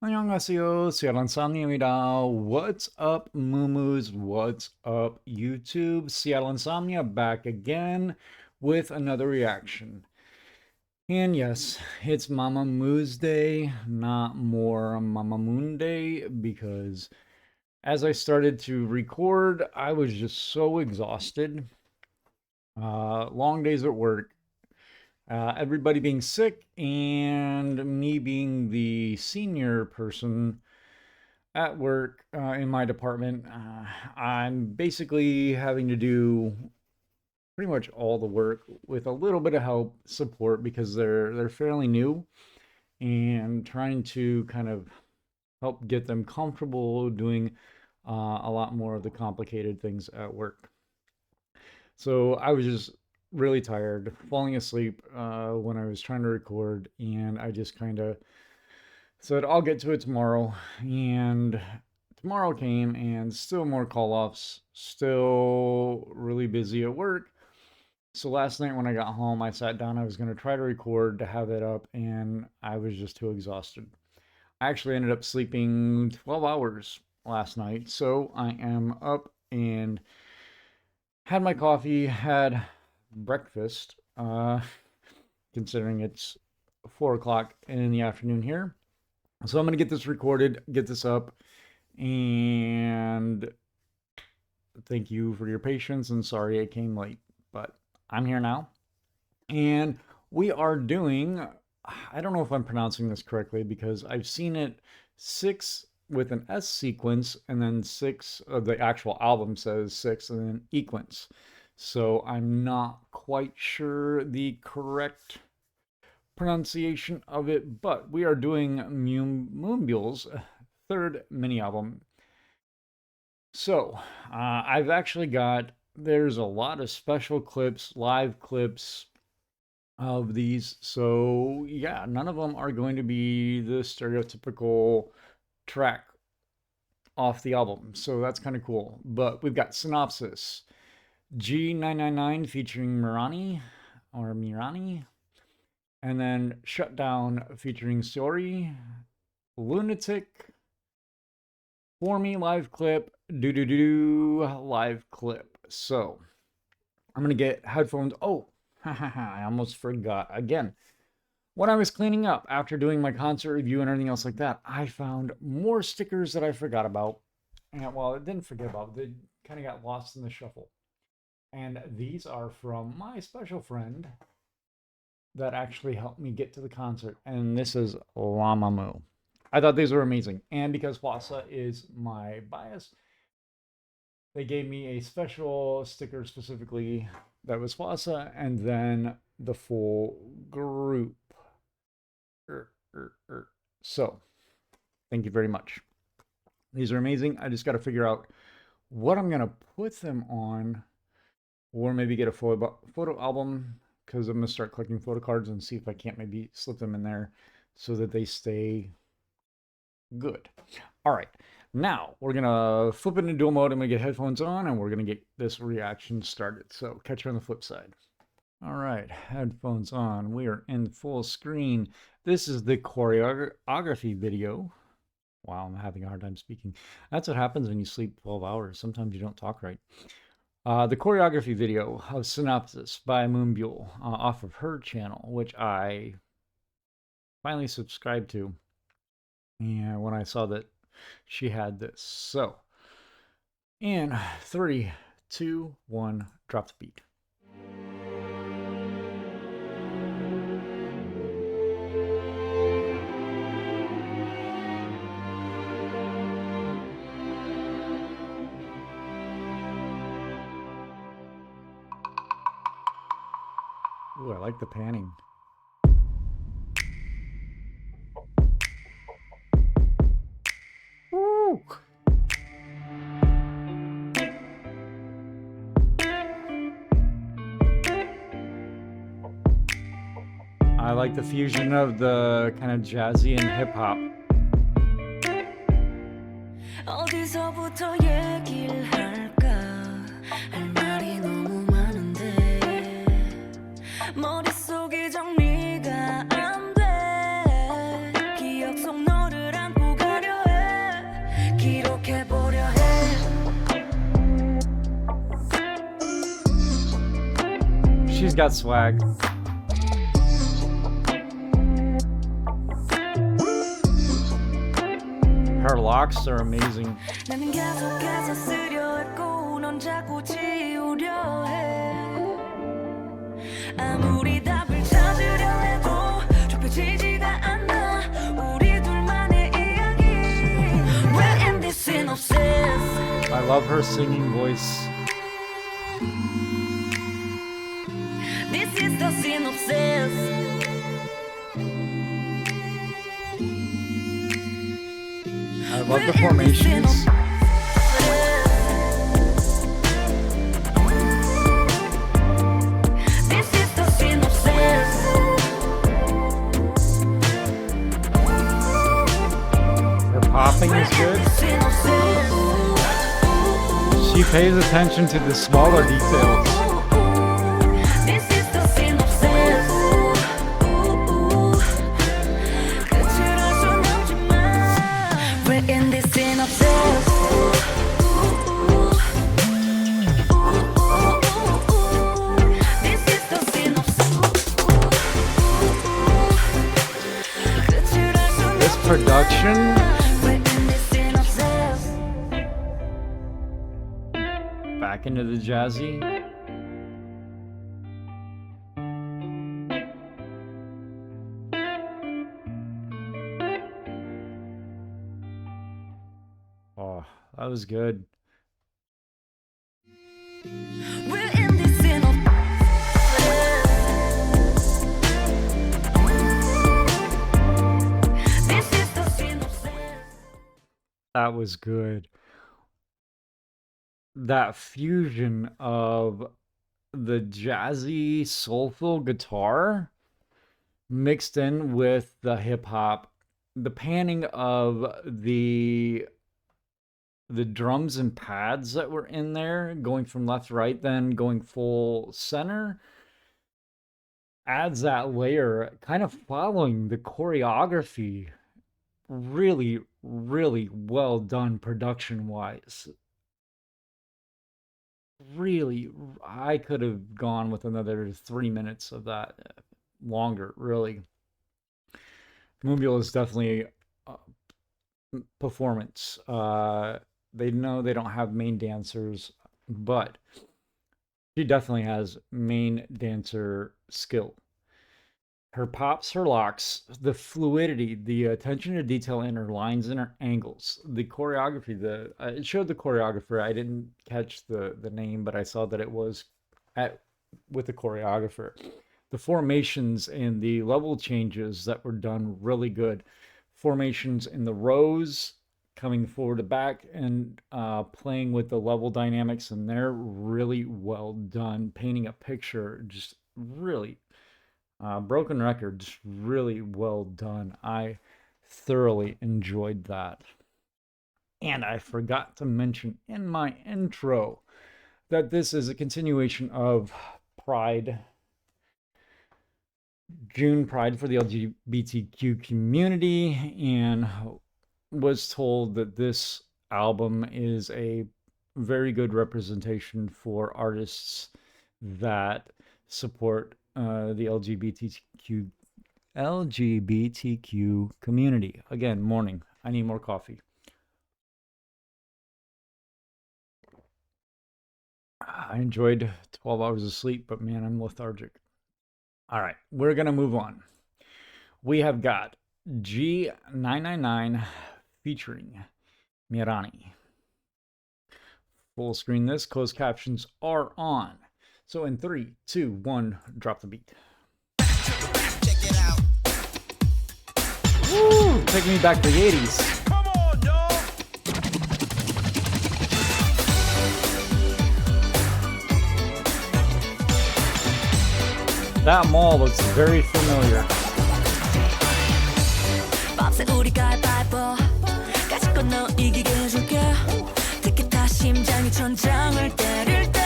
안녕하세요. Insomnia입니다. What's up, Mumus? What's up, YouTube? Seattle Insomnia back again with another reaction. And yes, it's Mamam-uesday, not more Mamam-uesday, because as I started to record, I was just so exhausted. Long days at work, everybody being sick, and me being the senior person at work in my department. I'm basically having to do pretty much all the work with a little bit of help support because they're fairly new, and trying to kind of help get them comfortable doing a lot more of the complicated things at work. So I was just really tired, falling asleep when I was trying to record, and I just kind of said, I'll get to it tomorrow. And tomorrow came, and still more call-offs, still really busy at work. So last night when I got home, I sat down, I was going to try to record to have it up, and I was just too exhausted. I actually ended up sleeping 12 hours last night, so I am up and had my coffee, had breakfast, considering it's 4 o'clock in the afternoon here. So I'm going to get this recorded, get this up, and thank you for your patience, and sorry it came late, but I'm here now. And we are doing, I don't know if I'm pronouncing this correctly because I've seen it 6 with an S sequence, and then 6, the actual album says 6 and then equence. So I'm not quite sure the correct pronunciation of it, but we are doing Moonbyul's third mini album. So I've actually got, there's a lot of special clips, live clips of these. So yeah, none of them are going to be the stereotypical track off the album. So that's kind of cool. But we've got Synopsis, G999 featuring Mirani, and then Shutdown featuring Seori, LUNATIC, For Me live clip, live clip. So I'm gonna get headphones. Oh, I almost forgot again. When I was cleaning up after doing my concert review and everything else like that, I found more stickers that I forgot about. And well, I didn't forget about, they kind of got lost in the shuffle. And these are from my special friend that actually helped me get to the concert. And this is Lamamu. I thought these were amazing. And because Wasa is my bias, they gave me a special sticker specifically that was Wasa, and then the full group. So, thank you very much. These are amazing. I just got to figure out what I'm going to put them on, or maybe get a photo album, because I'm going to start collecting photo cards and see if I can't maybe slip them in there so that they stay good. All right, now we're gonna flip it into dual mode. I'm gonna get headphones on, and we're gonna get this reaction started. So catch you on the flip side. All right, headphones on. We are in full screen. This is the choreography video. Wow, I'm having a hard time speaking. That's what happens when you sleep 12 hours. Sometimes you don't talk right. The choreography video of Synopsis by Moonbyul off of her channel, which I finally subscribed to. And when I saw that she had this. So, in 3, 2, 1, drop the beat. Ooh, I like the panning. Woo! I like the fusion of the kind of jazzy and hip hop. 어디서부터 얘기를 할까? 할 말이 너무 많은데 머릿속이 정리가 안 돼. 기억 속 너를 안고 she's got swag. Her locks are amazing. 나는 계속해서 쓰려 했고 넌 자꾸 지우려 해 아무리 답을 찾으려 해도 좁혀지지가 않아 우리 둘만의 이야기 We're in this synopsis I love her singing voice. This is the synopsis I love the formations. This is the synopsis Her popping is good. She pays attention to the smaller details. This is the synopsis 끝을 알 순 없지만 We're in this synopsis This is the synopsis 끝을 알 순 This production, We're in this synopsis back into the jazzy. Oh, that was good. We're in this synopsis This is the synopsis That was good. That fusion of the jazzy, soulful guitar mixed in with the hip hop, the panning of the drums and pads that were in there, going from left to right, then going full center, adds that layer, kind of following the choreography. Really, really well done production wise. Really, I could have gone with another 3 minutes of that longer, really. Moonbyul is definitely performance. They know they don't have main dancers, but she definitely has main dancer skill. Her pops, her locks, the fluidity, the attention to detail in her lines and her angles, the choreography. It showed the choreographer. I didn't catch the name, but I saw that it was with the choreographer. The formations and the level changes that were done really good. Formations in the rows, coming forward to back, and playing with the level dynamics, and they're really well done. Painting a picture, just really. Broken Record, just really well done. I thoroughly enjoyed that. And I forgot to mention in my intro that this is a continuation of Pride, June Pride for the LGBTQ community, and was told that this album is a very good representation for artists that support the LGBTQ community. Again, morning. I need more coffee. I enjoyed 12 hours of sleep, but man, I'm lethargic. All right, we're going to move on. We have got G999 featuring Mirani. Full screen this. Closed captions are on. So in 3, 2, 1, drop the beat. Check it out. Woo! Taking me back to the 80s. Come on, y'all. That mall looks very familiar. 밤새 우리 가위바위보 까짓 건 너 이기게 해줄게 특히 다 심장이 천장을 때릴 때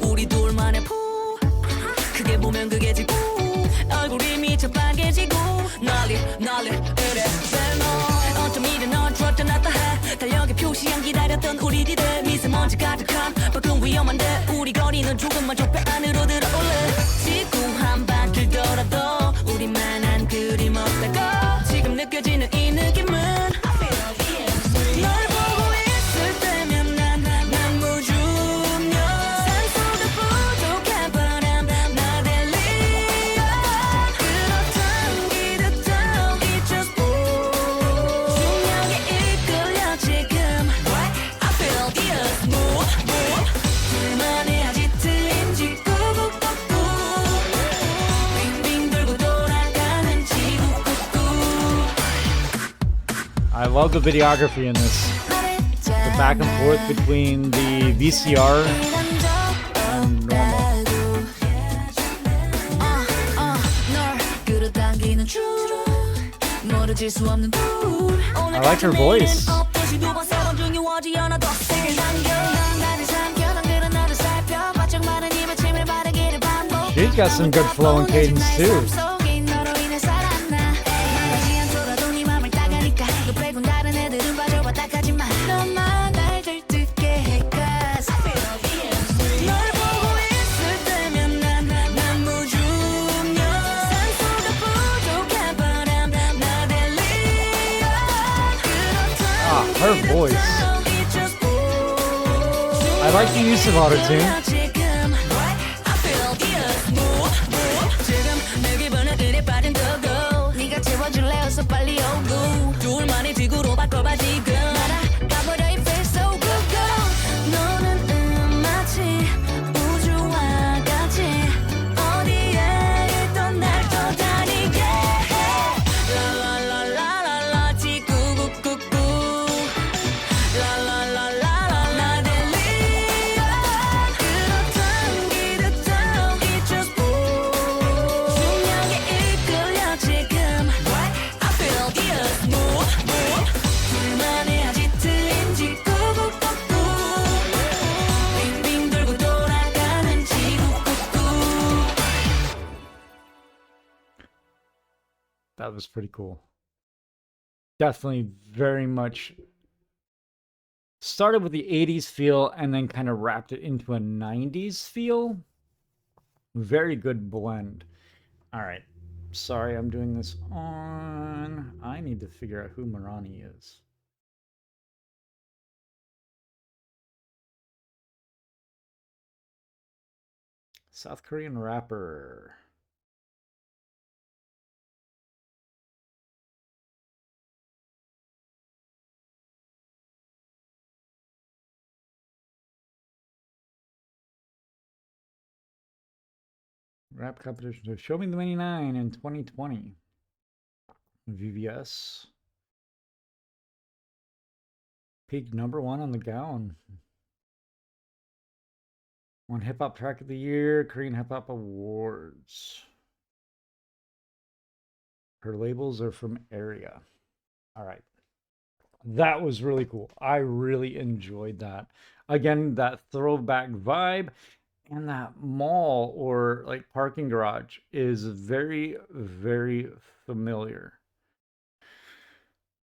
우리 둘만의 푸 크게 보면 그게 지고 얼굴이 미쳐 빨개지고 난리 이래 너 어쩜 넌 trot 나타 해 달력에 표시한 기다렸던 우리 뒤대 미세먼지 가득한 밖은 위험한데 우리 거리는 조금만 좁혀 안으로 love the videography in this. The back and forth between the VCR and normal. I like her voice. She's got some good flow and cadence too. Her voice. I like the use of autotune. That was pretty cool. Definitely very much started with the 80s feel and then kind of wrapped it into a 90s feel. Very good blend. All right. Sorry, I'm doing this on... I need to figure out who Mirani is. South Korean rapper. Rap competition. So Show Me the 99 in 2020. VVS. Peaked #1 on the Gown. Won Hip Hop Track of the Year, Korean Hip Hop Awards. Her labels are from Area. All right. That was really cool. I really enjoyed that. Again, that throwback vibe. And that mall or like parking garage is very, very familiar.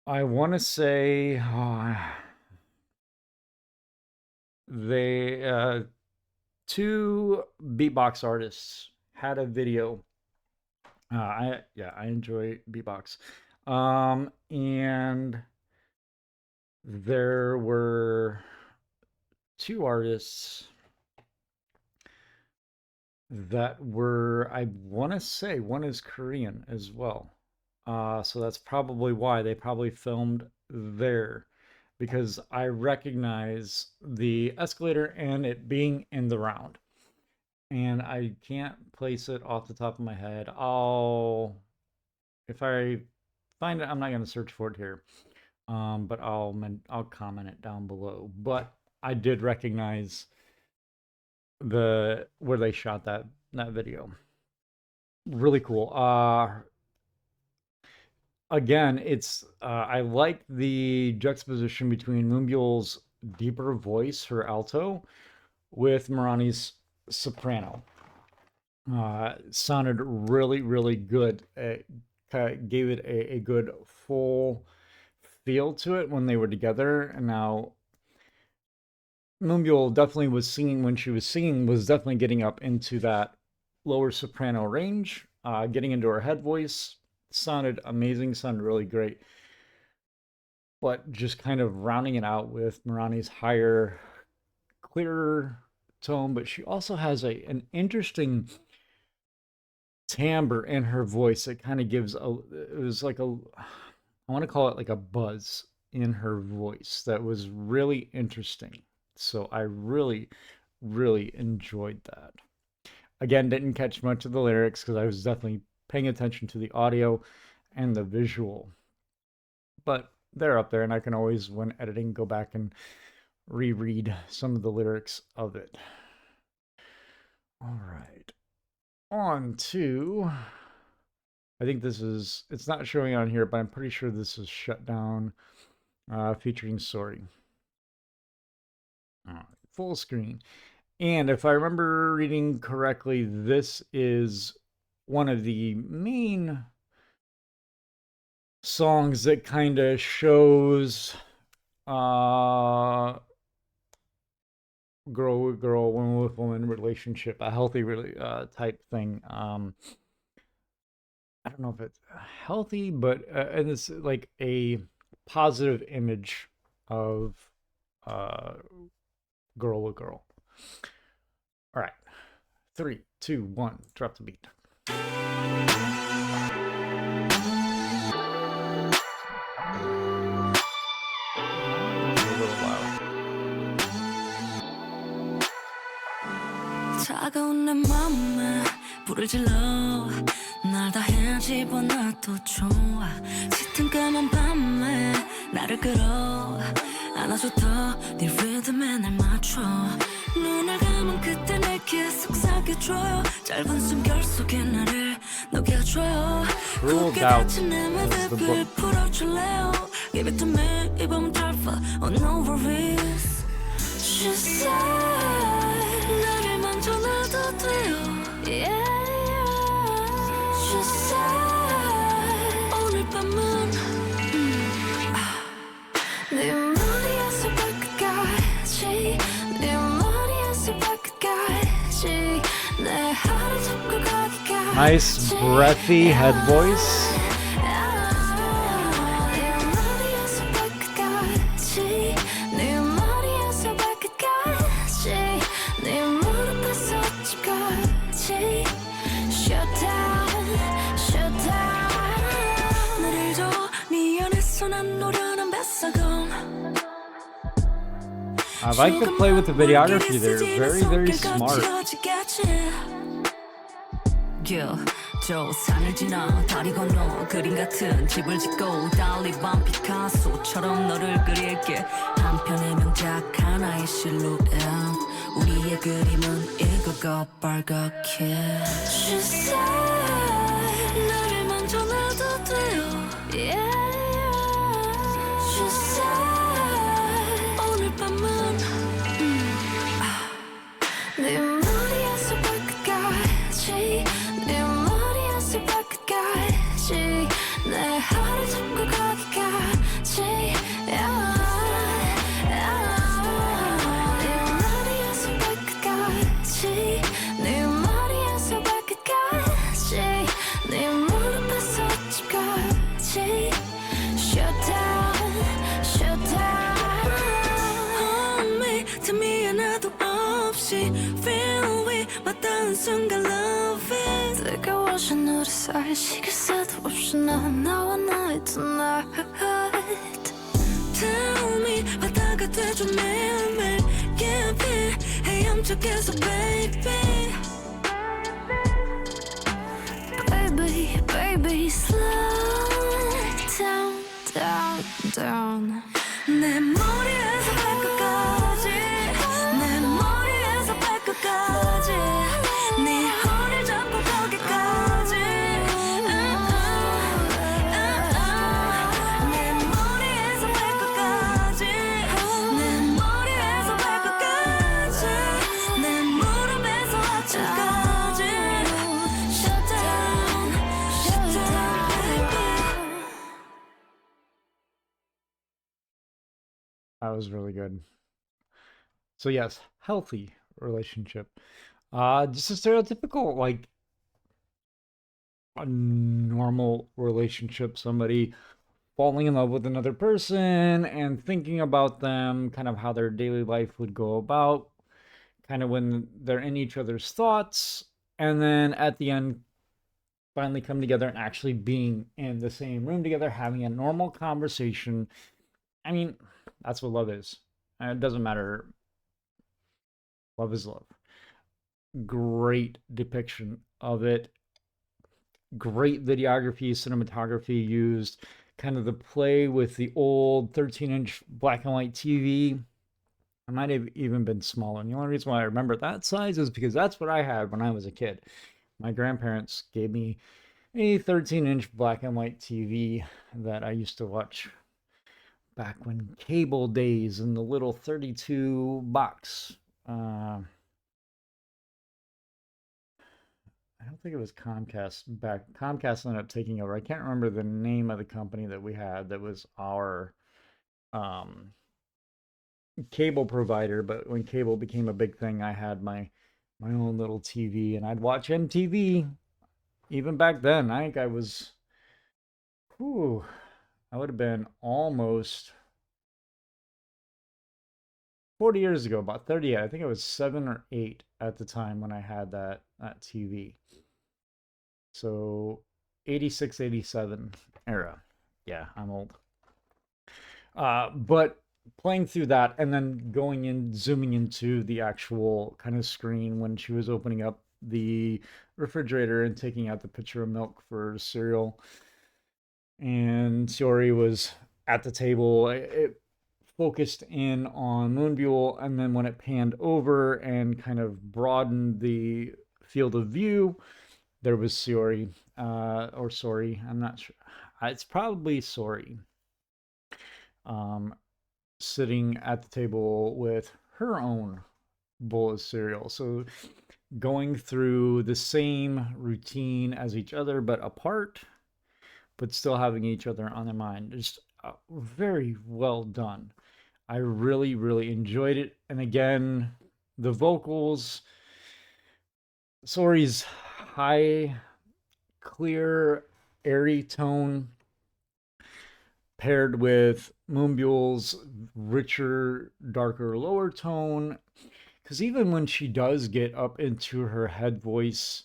I want to say they two beatbox artists had a video. I enjoy beatbox. And there were two artists that were, I want to say one is Korean as well. So that's probably why they probably filmed there, because I recognize the escalator and it being in the round. And I can't place it off the top of my head. If I find it, I'm not going to search for it here. But I'll comment it down below. But I did recognize where they shot that video. Really cool. Again, it's I like the juxtaposition between Moonbyul's deeper voice, her alto, with Mirani's soprano. Sounded really, really good. It gave it a good full feel to it when they were together. And now Moonbyul definitely was singing, when she was singing, was definitely getting up into that lower soprano range, getting into her head voice. Sounded amazing, sounded really great. But just kind of rounding it out with Mirani's higher, clearer tone, but she also has an interesting timbre in her voice. It kind of gives it was like I want to call it like a buzz in her voice that was really interesting. So I really, really enjoyed that. Again, didn't catch much of the lyrics because I was definitely paying attention to the audio and the visual. But they're up there, and I can always, when editing, go back and reread some of the lyrics of it. All right, on to, I think this is, it's not showing on here, but I'm pretty sure this is Shutdown featuring Seori. All right, full screen. And if I remember reading correctly, this is one of the main songs that kind of shows girl with girl, woman with woman relationship, a healthy really type thing. I don't know if it's healthy, but and it's like a positive image of girl with girl. All right, 3, 2, 1, drop the beat. 차가운 내 맘에 불을 질러 날 다 헤집어놔도 좋아 짙은 까만 밤에 나를 끌어 안아줬다 네 리듬에 날 맞춰 눈을 감은 그때 내게 속삭여줘요 짧은 숨결 속에 나를 녹여줘요 굳게 닫힌 내 맘을 풀어줄래요 Give it to me 이 밤은 짧아 Oh no worries She said 나를 만져놔도 돼요 Yeah She said 오늘 밤은 네 머리에서 발끝까지 네 머리에서 발끝까지 내 하루 잡고 가기까지 Nice breathy head voice. I like to play with the videography there. Very, very smart. 저 산을 지나 다리 건너 그림 같은 집을 짓고 달리 밤 피카소처럼 너를 그릴게 한 편의 명작 하나의 실루엣 우리의 그림은 이거가 빨갛게 She said 나를 만져놔도 돼요 Yeah She said 오늘 밤은 네 머리에서 발끝까지 네 머리에서 발끝까지 내 하루 잡고 가기까지 Yeah 네 머리에서 발끝까지 네 머리에서 발끝까지 네 무릎에서 집까지 Shutdown Shutdown Hold me 더 미안해도 없이 Feel we 맞닿은 순간 love it 뜨거워진 우리 사이 식을 새도 없이 난 나와 나의 tonight Tell me 바다가 돼줘 매일매일 Yeah 헤엄쳐계속 baby Baby baby slow down down down 내 머리에서 발끝까지 내 머리에서 발끝까지 네 허리를 잡고 거기까지 내 머리에서 발끝까지 내 머리에서 발끝까지 내 무릎에서 아침까지 Shutdown Shutdown That was really good. So yes, healthy relationship. Just a stereotypical, like a normal relationship, somebody falling in love with another person and thinking about them, kind of how their daily life would go about, kind of when they're in each other's thoughts, and then at the end finally come together and actually being in the same room together, having a normal conversation. I mean, that's what love is. And it doesn't matter. Love is love. Great depiction of it. Great videography, cinematography used. kind of the play with the old 13-inch black and white TV. It might have even been smaller. And the only reason why I remember that size is because that's what I had when I was a kid. My grandparents gave me a 13-inch black and white TV that I used to watch back when cable days in the little 32 box. I don't think it was Comcast back. Comcast ended up taking over. I can't remember the name of the company that we had that was our cable provider, but when cable became a big thing, I had my own little TV, and I'd watch MTV. Even back then, I think I was, I would have been almost 40 years ago, about 30. I think I was 7 or 8 at the time when I had that TV. So 86, 87 era. Yeah, I'm old. But playing through that and then going in, zooming into the actual kind of screen when she was opening up the refrigerator and taking out the pitcher of milk for cereal. And Seori was at the table. It focused in on Moonbyul, and then when it panned over and kind of broadened the field of view, there was Seori, or Seori, I'm not sure. It's probably Seori. Sitting at the table with her own bowl of cereal. So going through the same routine as each other, but apart, but still having each other on their mind. Just very well done. I really, really enjoyed it. And again, the vocals, Seori's high, clear, airy tone paired with Moonbyul's richer, darker, lower tone. Because even when she does get up into her head voice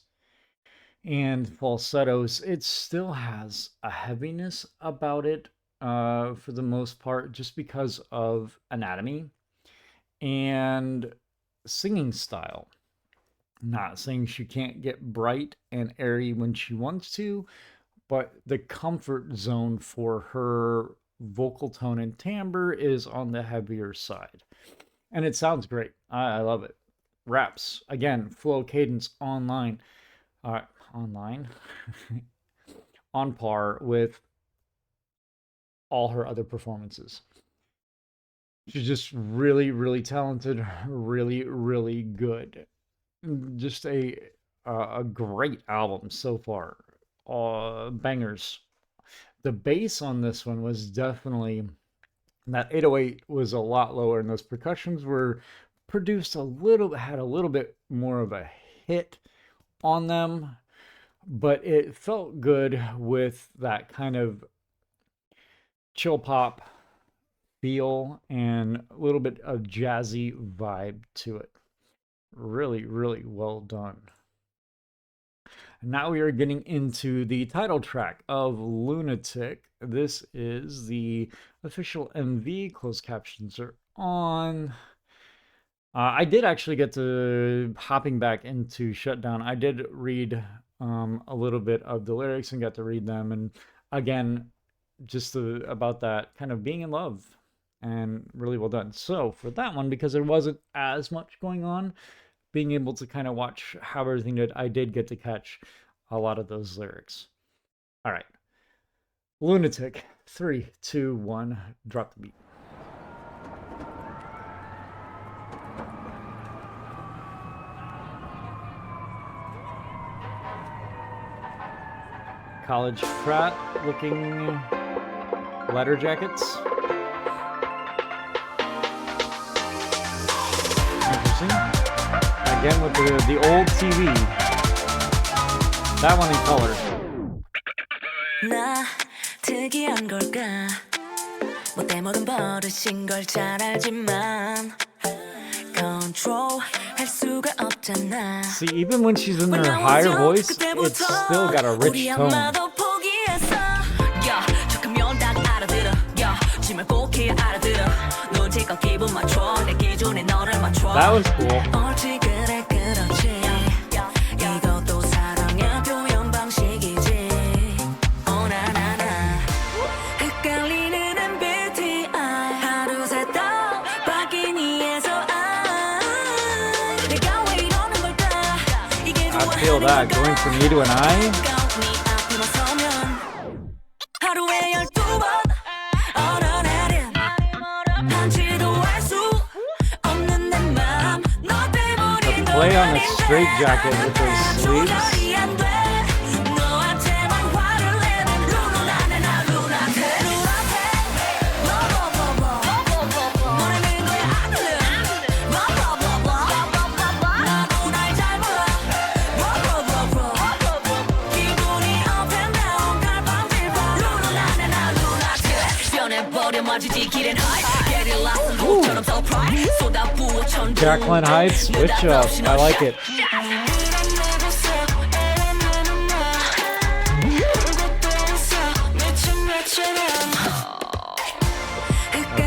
and falsettos, it still has a heaviness about it for the most part, just because of anatomy and singing style. Not saying she can't get bright and airy when she wants to, but the comfort zone for her vocal tone and timbre is on the heavier side. And it sounds great. I love it. Raps, again, flow, cadence, online, on par with all her other performances. She's just really, really talented, really, really good. Just a great album so far. Bangers. The bass on this one was definitely, that 808 was a lot lower, and those percussions were produced had a little bit more of a hit on them, but it felt good with that kind of chill pop feel and a little bit of jazzy vibe to it. Really, really well done. Now we are getting into the title track of Lunatic. This is the official MV. Closed captions are on. I did actually get to hopping back into Shutdown. I did read a little bit of the lyrics and got to read them. And again, just about that kind of being in love, and really well done. So for that one, because there wasn't as much going on, being able to kind of watch how everything did, I did get to catch a lot of those lyrics. All right. Lunatic, 3, 2, 1, drop the beat. College frat looking letter jackets. Interesting. Again with the old TV. That one in color. 나 특이한 걸까? 뭐 때문은 버릇인 걸 잘 알지만 control 할 수가 없잖아. See, even when she's in her higher voice, it's still got a rich tone. That was cool. I feel that going from you to an I. The play on the straight jacket with those sleeves. Jacqueline Hyde, switch up. I like it.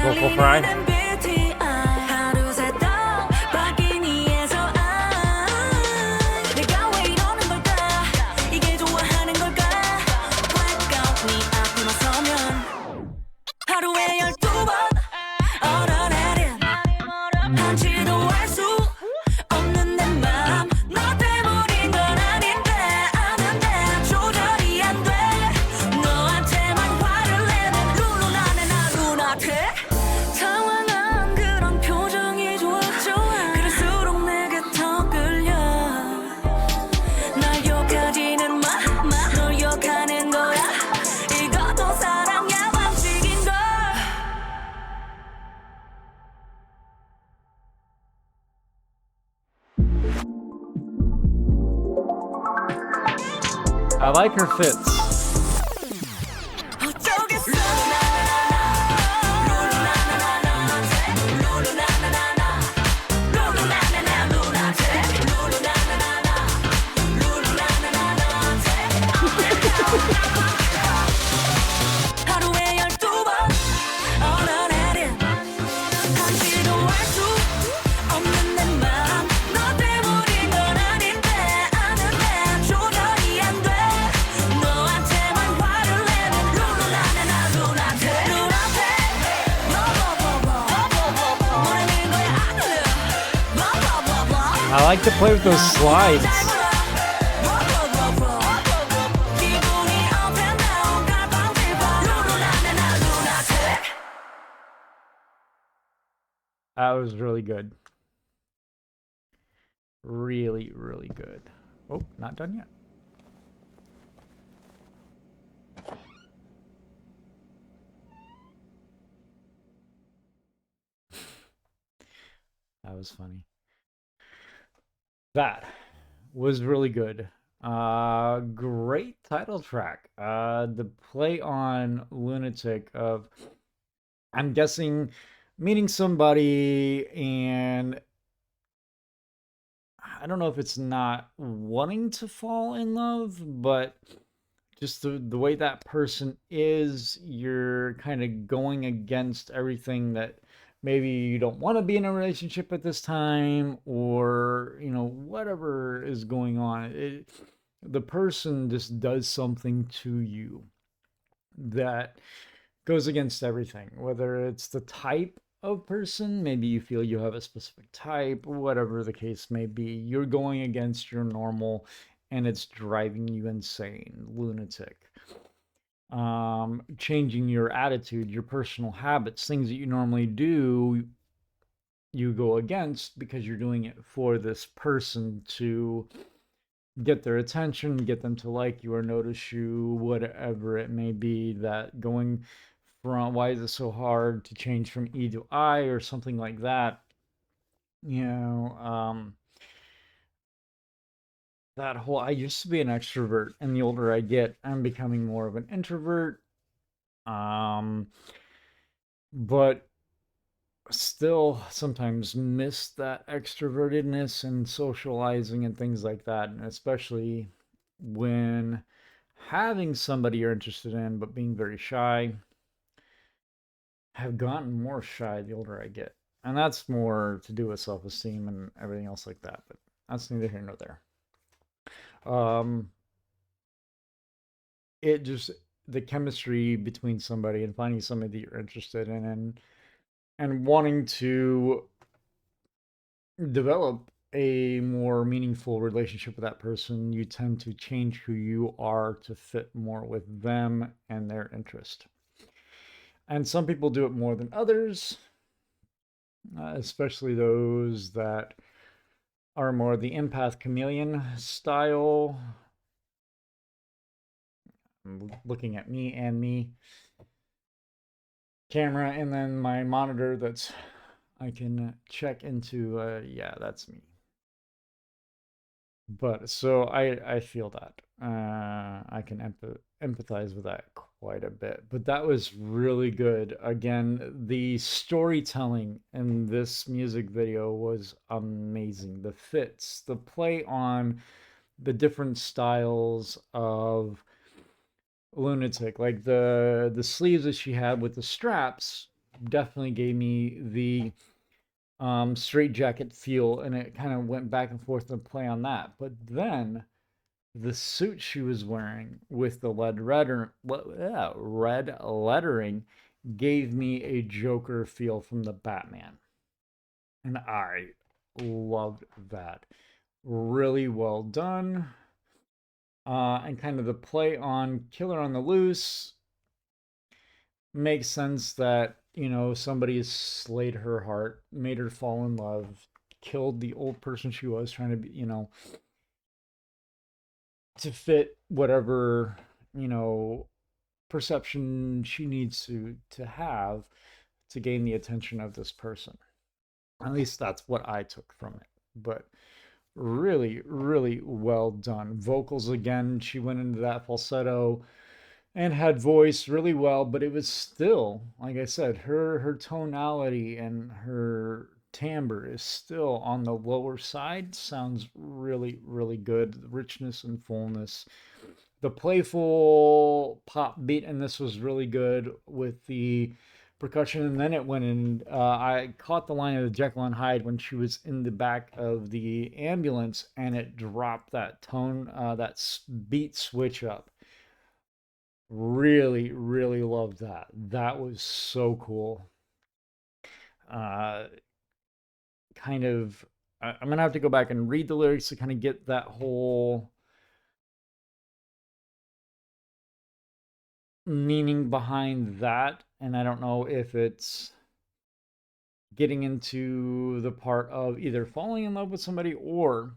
Vocal fry. I like her fits. I like to play with those slides. That was really good. Really, really good. Oh, not done yet. That was funny. That was really good. Great title track. The play on Lunatic of, I'm guessing, meeting somebody and I don't know if it's not wanting to fall in love, but just the way that person is, you're kind of going against everything that maybe you don't want to be in a relationship at this time, or whatever is going on. The person just does something to you that goes against everything, whether it's the type of person, maybe you feel you have a specific type, whatever the case may be, you're going against your normal and it's driving you insane. Lunatic. Changing your attitude, your personal habits, things that you normally do, you go against because you're doing it for this person to get their attention, get them to like you or notice you, whatever it may be. That going from, why is it so hard to change from E to I or something like that? That whole, I used to be an extrovert, and the older I get, I'm becoming more of an introvert. But still sometimes miss that extrovertedness and socializing and things like that, and especially when having somebody you're interested in but being very shy. Have gotten more shy the older I get, and that's more to do with self-esteem and everything else like that, but that's neither here nor there. It just, the chemistry between somebody and finding somebody that you're interested in and wanting to develop a more meaningful relationship with that person, you tend to change who you are to fit more with them and their interest. And some people do it more than others, especially those that are more the empath chameleon style. I'm looking at me and me camera, and then my monitor that's I can check into. Yeah, that's me. But so I feel that I can empathize with that quite a bit. But that was really good. Again, the storytelling in this music video was amazing. The fits, the play on the different styles of Lunatic, like the sleeves that she had with the straps, definitely gave me the straight jacket feel, and it kind of went back and forth and play on that. But then the suit she was wearing with the red lettering gave me a Joker feel from the Batman, and I loved that. Really well done. And kind of the play on Killer on the Loose makes sense that, you know, somebody has slayed her heart, made her fall in love, killed the old person she was, trying to be, you know, to fit whatever, you know, perception she needs to have to gain the attention of this person. At least that's what I took from it. But really, really well done. Vocals again, she went into that falsetto and had voice really well, but it was still, like I said, her tonality and her timbre is still on the lower side. Sounds really, really good. The richness and fullness. The playful pop beat in this was really good with the percussion, and then it went in. I caught the line of the Jekyll and Hyde when she was in the back of the ambulance, and it dropped that tone, that beat switch up. Really, really loved that. That was so cool. Kind of, I'm gonna have to go back and read the lyrics to kind of get that whole meaning behind that, and I don't know if it's getting into the part of either falling in love with somebody or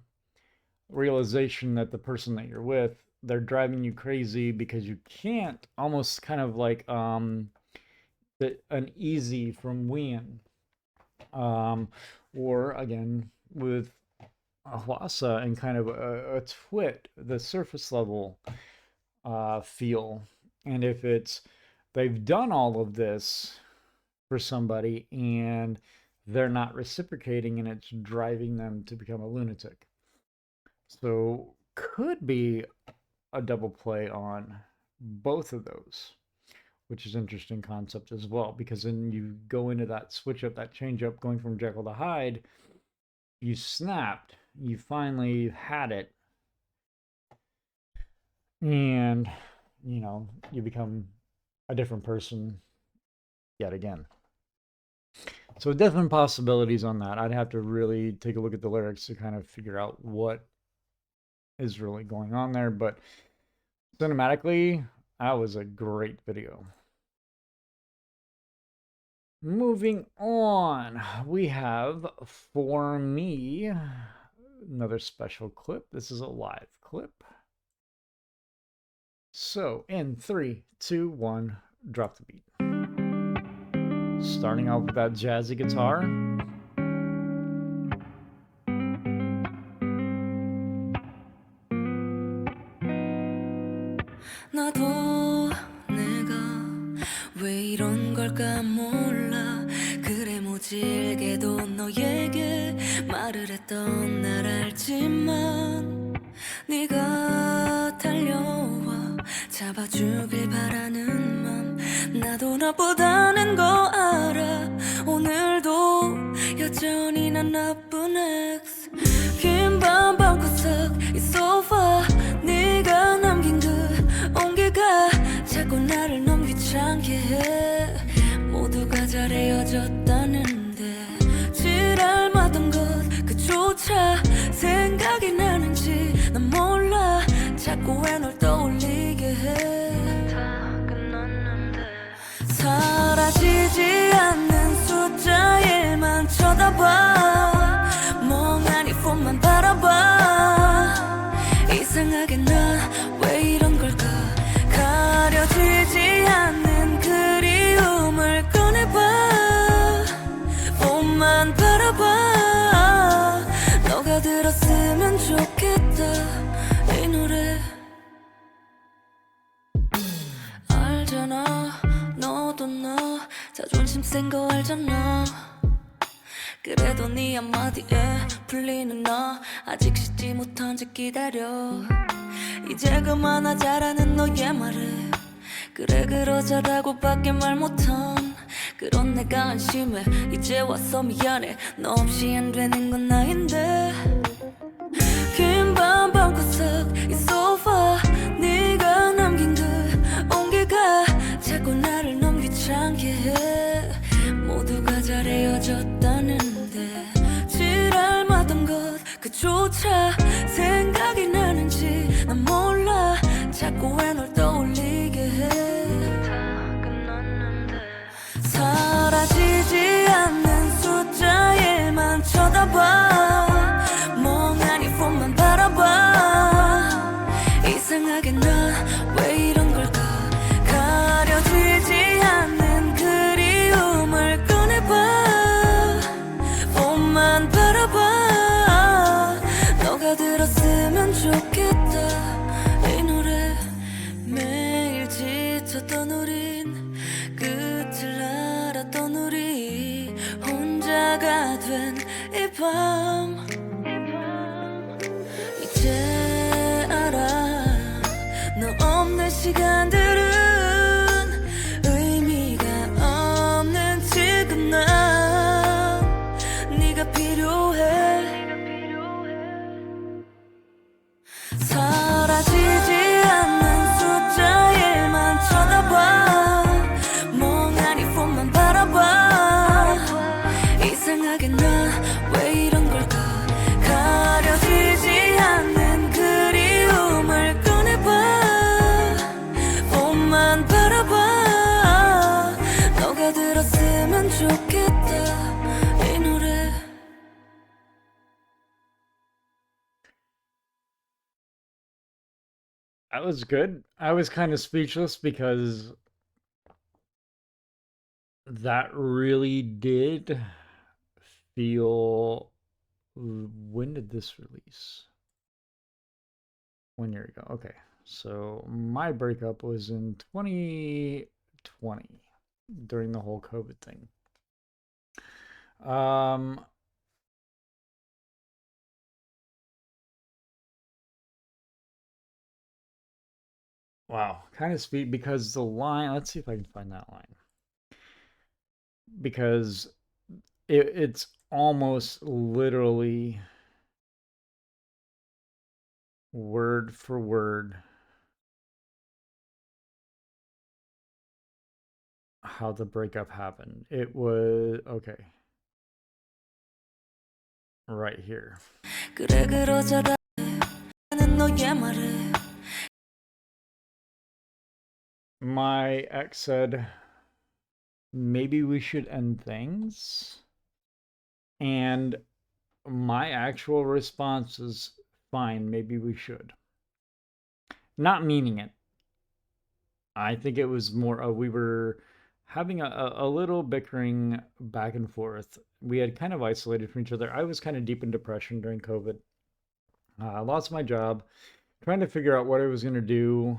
realization that the person that you're with, they're driving you crazy because you can't, almost kind of like an easy from Wien, or again with Hwasa and kind of a twit, the surface level feel. And if it's they've done all of this for somebody and they're not reciprocating, and it's driving them to become a lunatic. So could be a double play on both of those, which is an interesting concept as well, because then you go into that switch up, that change up, going from Jekyll to Hyde. You snapped, you finally had it, and you know, you become a different person yet again. So different possibilities on that. I'd have to really take a look at the lyrics to kind of figure out what is really going on there. But cinematically, that was a great video. Moving on, we have, for me, another special clip. This is a live clip. So in 3, 2, 1, drop the beat. Starting off with that jazzy guitar. 나도 내가 왜 이런 걸까 몰라. 그래 모질게도 너에게 말을 했던 날 알지만 네가 달려와 잡아주길 바라는 맘 나도 나보다는 거 알아. 오늘도 여전히 난 나쁜 엑스. 긴 밤 방구석 이 소파 네가 남긴 그 온기가 자꾸 나를 너무 귀찮게 해. 모두가 잘 헤어졌다는데 지랄마던 것 그조차 자꾸 왜 널 떠올리게 해 사라지지 않는 숫자 1만 쳐다봐 멍하니 폰만 바라봐 이상하게 나 왜 이런 걸까 가려지지 않는 그리움을 꺼내봐 폰만 바라봐 너가 들었으면 좋겠다 이 노래 알잖아 너도 너 자존심 센 거 알잖아 그래도 네 한마디에 풀리는 너 아직 씻지 못한 채 기다려 이제 그만하자라는 너의 말에 그래 그러자라고 밖에 말 못한 그런 내가 안심해 이제 와서 미안해 너 없이 안 되는 건 나인데 긴 밤 방구석 이 소파 네가 남긴 그 온기가 자꾸 나를 너무 귀찮게 해 모두가 잘 헤어졌다는데 지랄마던 것 그조차 생각이 나는지 난 몰라 자꾸 왜 널 떠올리게 해 사라지지 않는 숫자 1만 쳐다봐 멍하니 폰만 바라봐 이상하게 나 왜 이런 걸까 가려지지 않는 그리움을 꺼내봐 폰만 바라봐 너가 들었으면 좋겠다 이 노래 매일 지쳤던 우린 끝을 알았던 우리 혼자가 된 이 밤 이제 알아 너 없는 시간들은 의미가 없는 지금 난 네가 필요해 사라지지 않는 숫자 1만 쳐다봐 멍하니 폰만 바라봐 이상하게 나 왜 이런 걸까 가려지지 않는 그리움을 꺼내봐 폰만 바라봐 너가 들었으면 좋겠다 이 노래 That was good. I was kind of speechless because that really did feel. When did this release? 1 year ago. Okay. So my breakup was in 2020 during the whole COVID thing. Wow, kind of speed because the line, let's see if I can find that line. Because it's almost literally word for word how the breakup happened. It was okay. Right here. 그래 그러자라는 너의 말에 My ex said, maybe we should end things. And my actual response is, fine, maybe we should. Not meaning it. I think it was more, we were having a little bickering back and forth. We had kind of isolated from each other. I was kind of deep in depression during COVID. I lost my job, trying to figure out what I was going to do.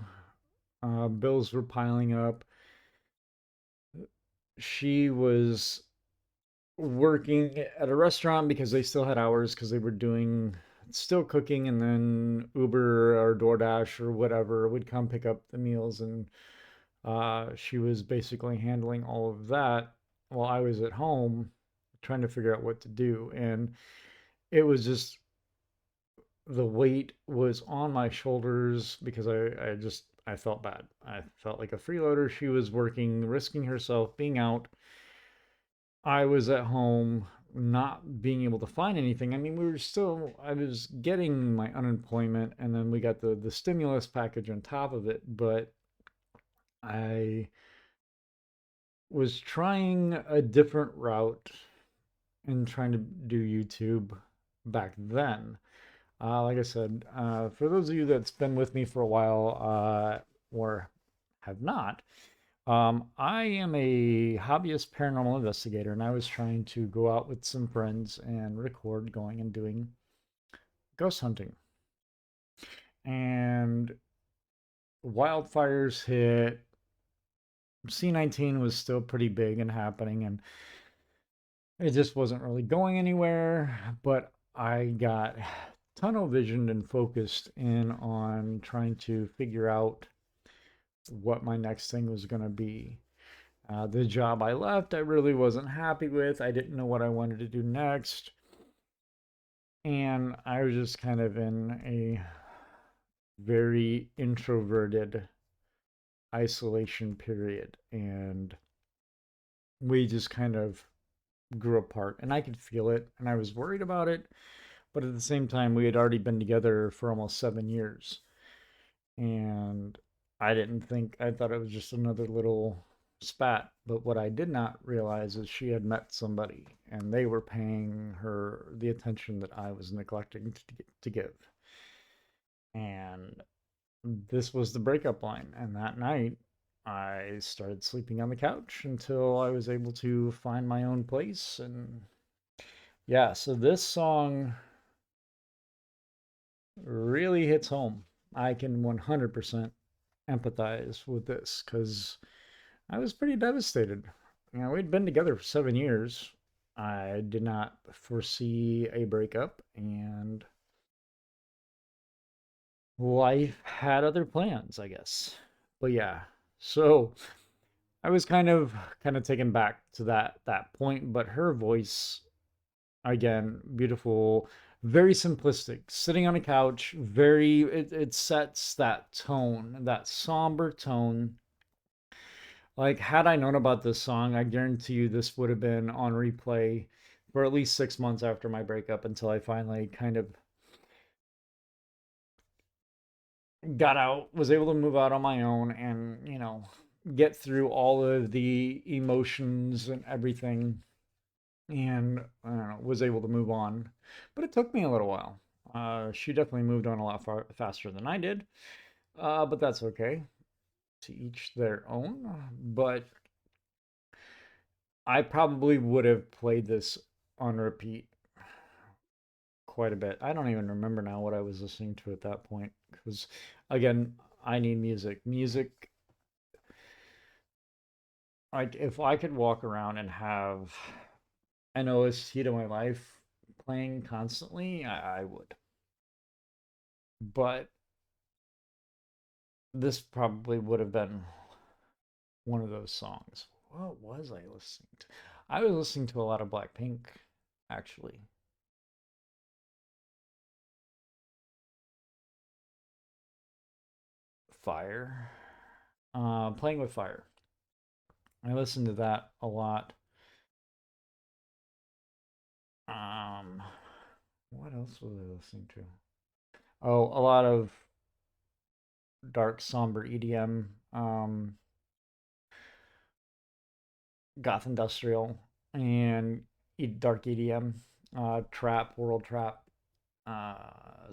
Bills were piling up. She was working at a restaurant because they still had hours because they were doing still cooking, and then Uber or DoorDash or whatever would come pick up the meals, and she was basically handling all of that while I was at home trying to figure out what to do. And it was just, the weight was on my shoulders because I felt bad. I felt like a freeloader. She was working, risking herself, being out. I was at home not being able to find anything. I mean, I was getting my unemployment, and then we got the stimulus package on top of it, but I was trying a different route and trying to do YouTube back then. Like I said, for those of you that's been with me for a while or have not, I am a hobbyist paranormal investigator, and I was trying to go out with some friends and record going and doing ghost hunting. And wildfires hit. C19 was still pretty big and happening, and it just wasn't really going anywhere. But I got tunnel visioned and focused in on trying to figure out what my next thing was going to be. The job I left, I really wasn't happy with. I didn't know what I wanted to do next. And I was just kind of in a very introverted isolation period. And we just kind of grew apart. And I could feel it. And I was worried about it. But at the same time, we had already been together for almost 7 years. And I thought it was just another little spat. But what I did not realize is she had met somebody and they were paying her the attention that I was neglecting to give. And this was the breakup line. And that night, I started sleeping on the couch until I was able to find my own place. And yeah, so this song really hits home. I can 100% empathize with this because I was pretty devastated. You know, we'd been together for 7 years. I did not foresee a breakup, and life had other plans, I guess. But yeah, so I was kind of taken back to that point, but her voice again, beautiful, very simplistic, sitting on a couch, it sets that tone, that somber tone. Like, had I known about this song, I guarantee you this would have been on replay for at least 6 months after my breakup until I finally kind of got out, was able to move out on my own and, get through all of the emotions and everything, and I don't know, was able to move on. But it took me a little while. She definitely moved on a lot faster than I did, but that's okay. To each their own. But I probably would have played this on repeat quite a bit. I don't even remember now what I was listening to at that point because, again, I need music. Music, like if I could walk around and have an OST to my life playing constantly, I would. But this probably would have been one of those songs. What was I listening to? I was listening to a lot of Blackpink, actually. Fire. Playing with Fire. I listened to that a lot. Um, what else was I listening to? Oh, a lot of dark, somber EDM, goth industrial, and dark EDM, trap, world trap,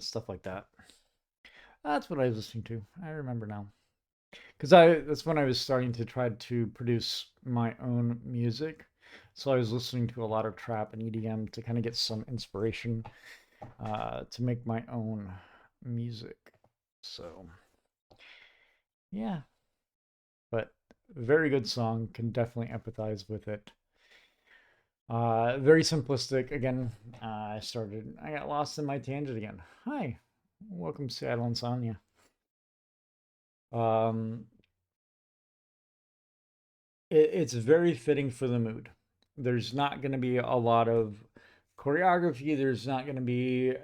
stuff like that. That's what I was listening to. I remember now. Because that's when I was starting to try to produce my own music. So I was listening to a lot of trap and EDM to kind of get some inspiration to make my own music. So yeah, but very good song. Can definitely empathize with it. Very simplistic. Again, I got lost in my tangent again. Hi, welcome to Seattle Insomnia. Um, it's very fitting for the mood. There's not going to be a lot of choreography. There's not going to be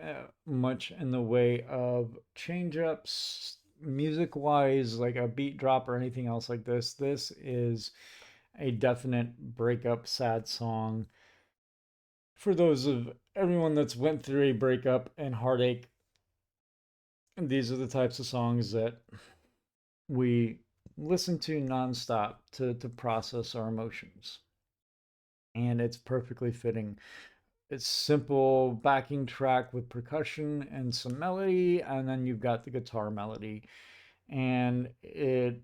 much in the way of change ups, music wise, like a beat drop or anything else like this. This is a definite breakup sad song. for those of everyone that's went through a breakup and heartache, these are the types of songs that we listen to nonstop to process our emotions. And it's perfectly fitting. It's simple backing track with percussion and some melody, and then you've got the guitar melody. And it's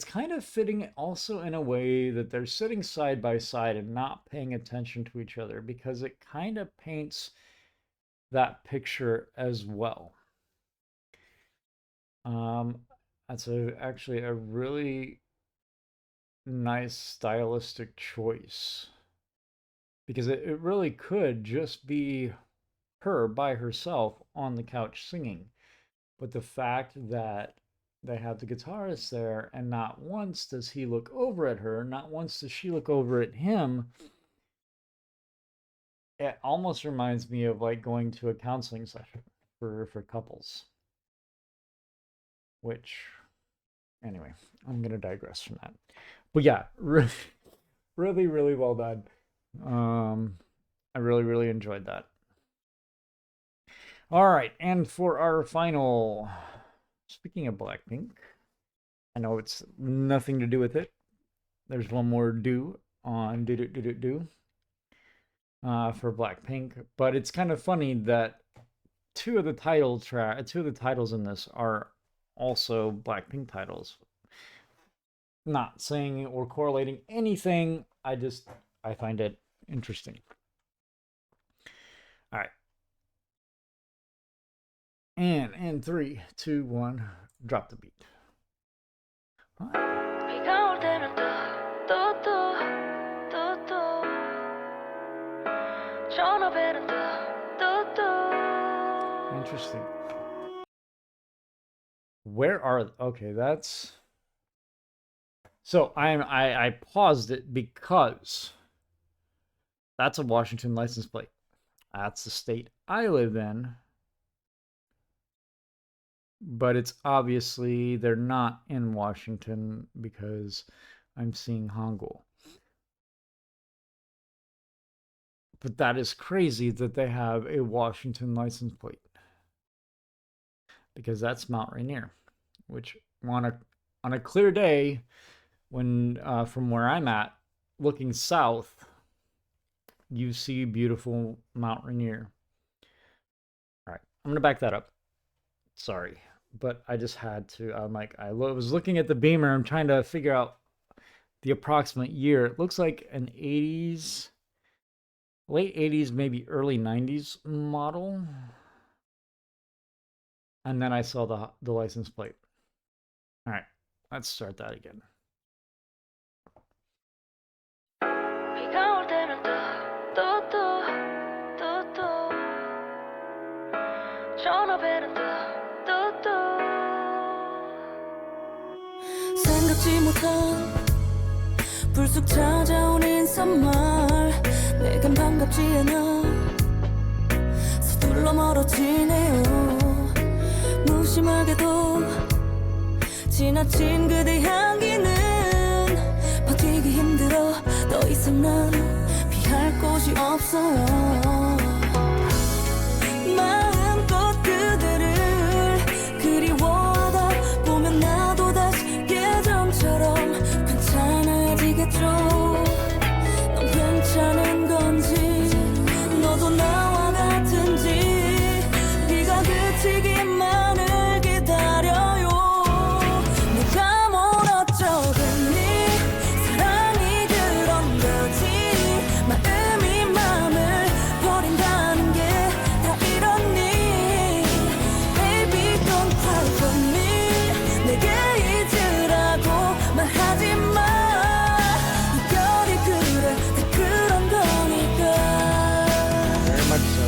kind of fitting also in a way that they're sitting side by side and not paying attention to each other, because it kind of paints that picture as well. That's actually a really nice stylistic choice, because it really could just be her by herself on the couch singing. But the fact that they have the guitarist there, and not once does he look over at her, not once does she look over at him, it almost reminds me of like going to a counseling session for couples. Which, anyway, I'm gonna digress from that. But yeah, really, really, really well done. I really enjoyed that. All right, and for our final, speaking of Blackpink, I know it's nothing to do with it. There's one more do on do for Blackpink, but it's kind of funny that two of the titles in this are also Blackpink titles. Not saying or correlating anything. I find it interesting. All right. And in 3, 2, 1, drop the beat. 비가 올 때는 또 전화벨은 또 Interesting. Where are okay? That's so I paused it because that's a Washington license plate. That's the state I live in. But it's obviously they're not in Washington because I'm seeing Hangul. But that is crazy that they have a Washington license plate, because that's Mount Rainier, which on a clear day, when from where I'm at, looking south, you see beautiful Mount Rainier. All right, I'm gonna back that up. Sorry, but I just had to. I'm like, I was looking at the Beamer. I'm trying to figure out the approximate year. It looks like an 80s, late 80s, maybe early 90s model. And then I saw the license plate. All right, let's start that again. 비가 올 때는 또 전화벨은 또 생각지 못한 불쑥 찾아온 인사말 내겐 반갑지 않아 서둘러 멀어지네요 무심하게도 지나친 그대 향기는 버티기 힘들어 더 이상 난 피할 곳이 없어요 마음껏 그대를 그리워하다 보면 나도 다시 예전처럼 괜찮아지겠죠 넌 괜찮은 건지 너도 나와 같은지 비가 그치기만을 기다려요 누가 뭘 어쩌겠니 사랑이 그런 거지 마음이 맘을 버린다는 게 다 이러니 Baby don't cry for me 내게 잊으라고 말하지 마 이별이 그래 다 그런 거니까 Very much so.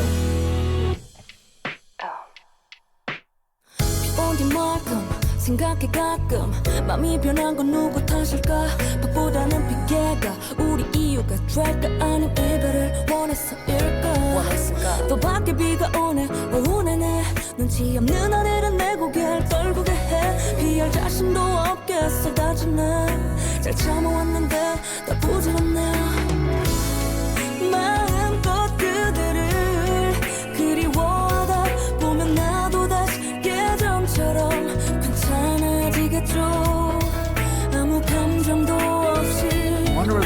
비 뒤만큼 생각해 가끔 맘이 변한 건 누구 탓일까 밥보다는 핑계가 우리 이유가 될까 아님 이별을 원했을까 또 밖에 비가 오네 오후 내내 눈치 없는 하늘은 내 고개를 떨구게 해 피할 자신도 없겠어 다지네 잘 참아왔는데 다 부질없네 마음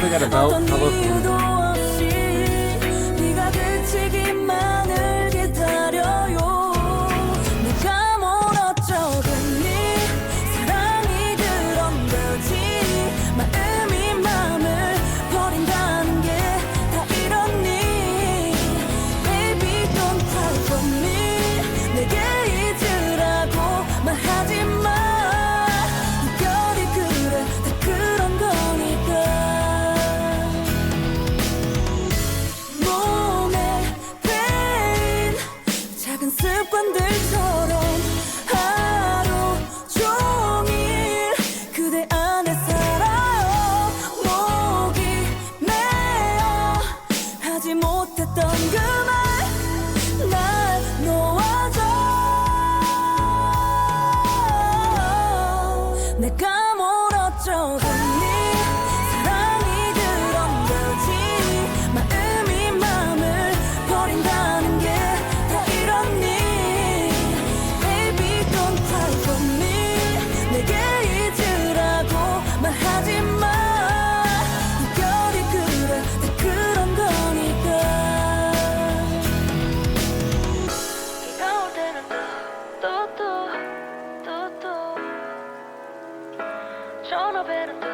also got a belt 어떤 colorful. 이유도 없이 네가 그치기만을 기다려요. 내가 뭘 어쩌겠니. 사랑이 그런 거지. 마음이 맘을 버린다는 게 다 이렇니. Baby don't cry for me. 내게 잊으라고 말하지 마. 이별이 그래 다 그런 거니까. 몸에 베인 작은 습관들처럼 하루 종일 그대 안에 살아요. 목이 메어 하지 못했던 그 말 날 놓아줘. 내가 뭘 어쩌겠니. 사랑이 그런 거지. 마음이 맘을 버린다는 게 다 이렇니. Baby don't cry for me. 내게 잊으라고 말하지 마. 이별이 그래 다 그런 거니까. 비가 올 때는 또 전화벨은 또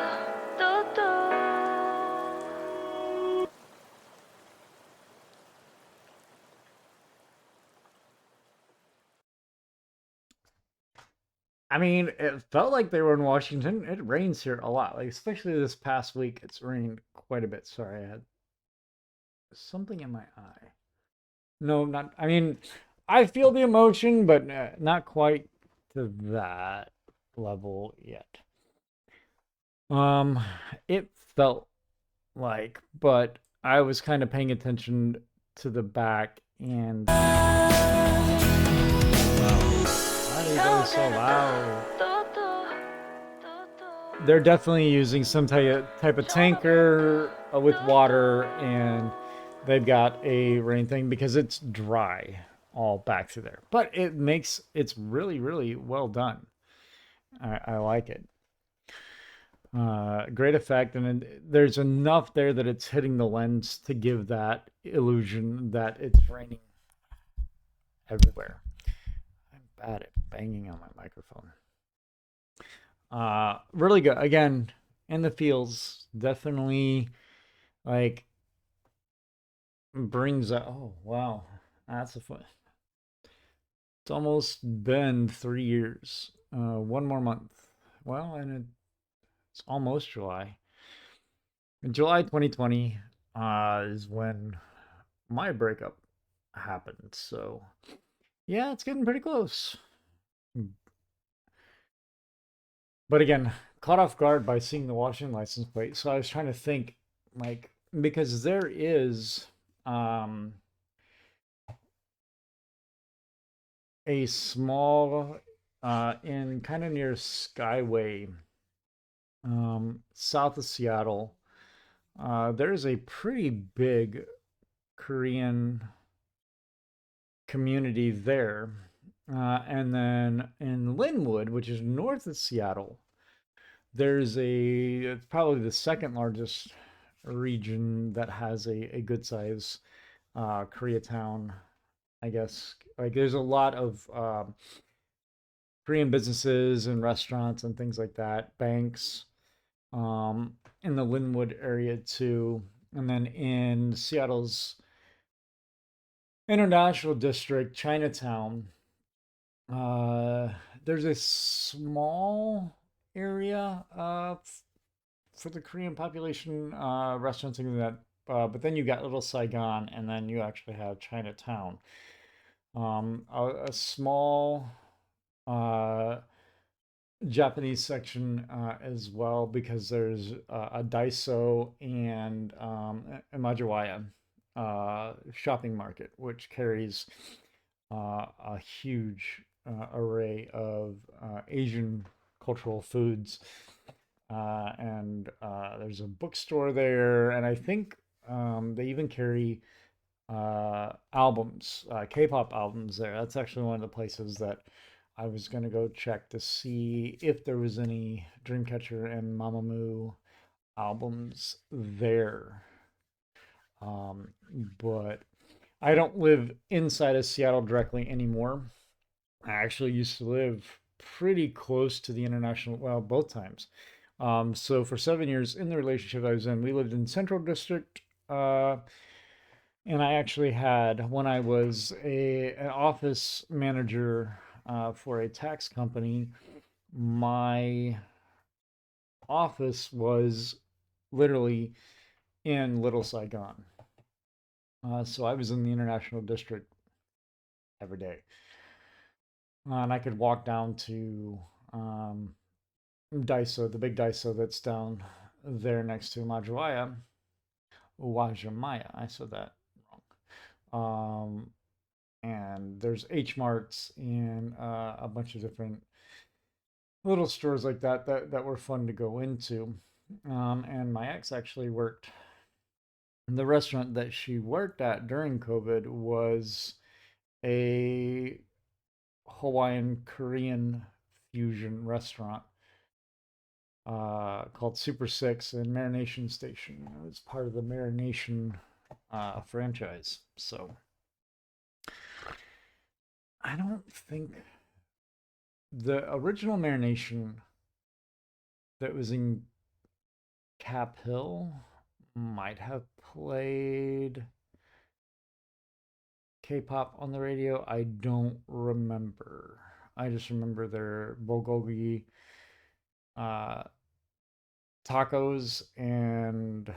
I mean, it felt like they were in Washington. It rains here a lot, like especially this past week. It's rained quite a bit. Sorry, I had something in my eye. No, not. I mean, I feel the emotion, but not quite to that level yet. It felt like, but I was kind of paying attention to the back and. Why are they going so loud? They're definitely using some type of tanker with water, and they've got a rain thing because it's dry all back through there. But it's really, really well done. I like it. Great effect, and there's enough there that it's hitting the lens to give that illusion that it's raining everywhere. I'm bad at banging on my microphone. Really good. Again, in the feels, definitely like brings up. Oh wow, that's a fun. It's almost been 3 years. One more month. Well, and it's almost July. In July 2020 is when my breakup happened. So yeah, it's getting pretty close. But again, caught off guard by seeing the Washington license plate. So I was trying to think, like, because there is a small in kind of near Skyway, south of Seattle. There's a pretty big Korean community there. And then in Linwood, which is north of Seattle, there's it's probably the second largest region that has a good size Koreatown, I guess. Like there's a lot of Korean businesses and restaurants and things like that, banks, in the Linwood area too. And then in Seattle's International District, Chinatown, there's a small area for the Korean population, restaurants and that. But then you got Little Saigon, and then you actually have Chinatown. A small Japanese section as well, because there's a Daiso and a Majiwaya shopping market, which carries a huge array of Asian cultural foods. And there's a bookstore there, and I think they even carry albums, K-pop albums there. That's actually one of the places that I was gonna go check to see if there was any Dreamcatcher and Mamamoo albums there. But I don't live inside of Seattle directly anymore. I actually used to live pretty close to the international, well, both times. So for 7 years in the relationship I was in, we lived in Central District. And I actually had, when I was an office manager for a tax company, my office was literally in Little Saigon. So I was in the International District every day. And I could walk down to Daiso, the big Daiso that's down there next to Uwajimaya. I said that wrong. And there's H Marts and a bunch of different little stores like that were fun to go into. And my ex actually worked. The restaurant that she worked at during COVID was a Hawaiian Korean fusion restaurant called Super Six in Marination Station. It was part of the Marination franchise. So I don't think the original Marination that was in Cap Hill might have played K-pop on the radio. I don't remember. I just remember their bulgogi tacos and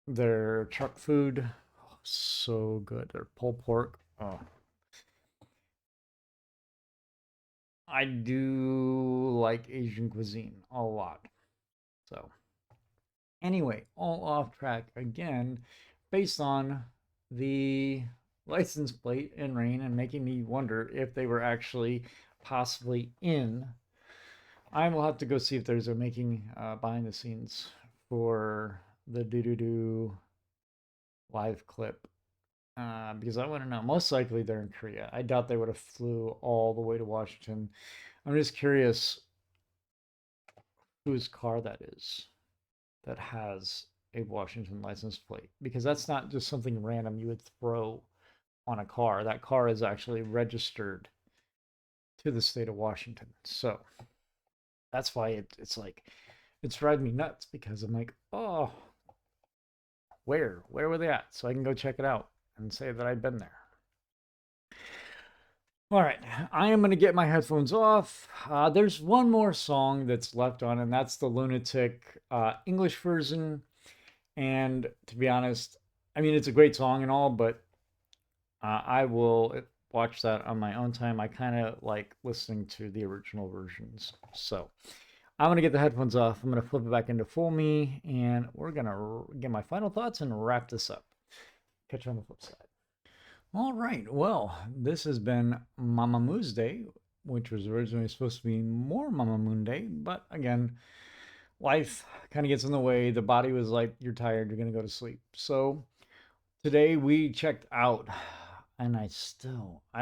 their truck food. Oh, so good. Their pulled pork. Oh. I do like Asian cuisine a lot. So, anyway, all off track again, based on the license plate and rain and making me wonder if they were actually possibly in. I will have to go see if there's a making behind the scenes for the doo live clip because I want to know. Most likely they're in Korea. I doubt they would have flew all the way to Washington. I'm just curious whose car that is that has a Washington license plate, because that's not just something random you would throw on a car. That car is actually registered to the state of Washington. So that's why it's like, it's driving me nuts because I'm like, oh, where were they at? So I can go check it out and say that I've been there. All right, I am going to get my headphones off. There's one more song that's left on, and that's the LUNATIC English version. And to be honest, I mean, it's a great song and all, but I will watch that on my own time. I kind of like listening to the original versions. So I'm going to get the headphones off. I'm going to flip it back into full me, and we're going to get my final thoughts and wrap this up. Catch you on the flip side. All right, well, this has been Mamam-uesday, which was originally supposed to be more Mamam-uesday, but again, life kind of gets in the way. The body was like, you're tired, you're going to go to sleep. So today we checked out, and I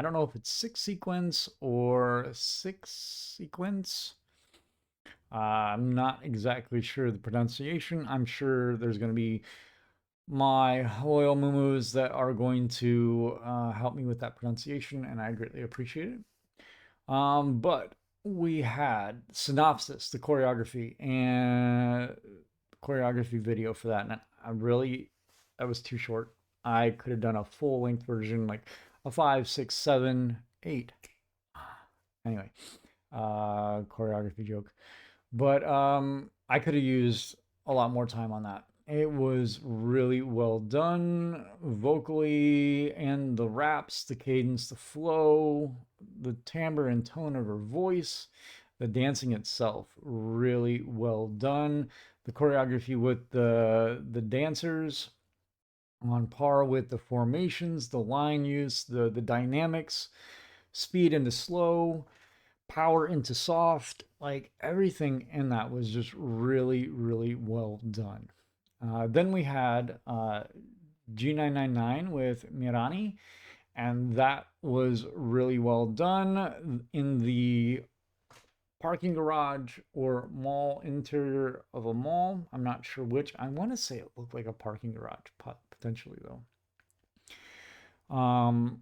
don't know if it's 6equence or 6equence. I'm not exactly sure the pronunciation. I'm sure there's going to be my loyal mumus that are going to help me with that pronunciation, and I greatly appreciate it. But we had Synopsis, the choreography, and choreography video for that, and that was too short. I could have done a full-length version, like a 5, 6, 7, 8. Anyway, choreography joke. But I could have used a lot more time on that. It was really well done vocally, and the raps, the cadence, the flow, the timbre and tone of her voice, the dancing itself, really well done. The choreography with the dancers on par with the formations, the line use, the dynamics, speed into slow, power into soft, like everything in that was just really, really well done. Then we had G999 with Mirani, and that was really well done in the parking garage or mall interior of a mall. I'm not sure which. I want to say it looked like a parking garage, potentially though,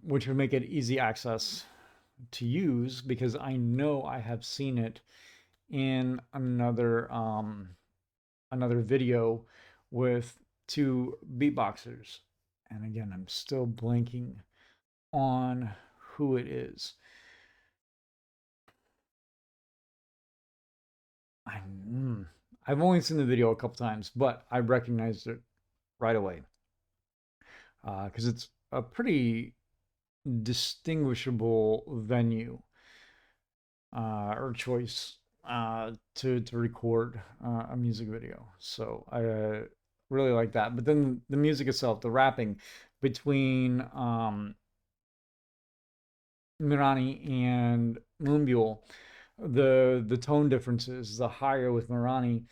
which would make it easy access to use because I know I have seen it in another video with two beatboxers. And again, I'm still blanking on who it is. I've only seen the video a couple times, but I recognized it right away because it's a pretty distinguishable venue or choice to record a music video. So I really like that. But then the music itself, the rapping between Mirani and Moonbyul, the tone differences, the higher with Mirani,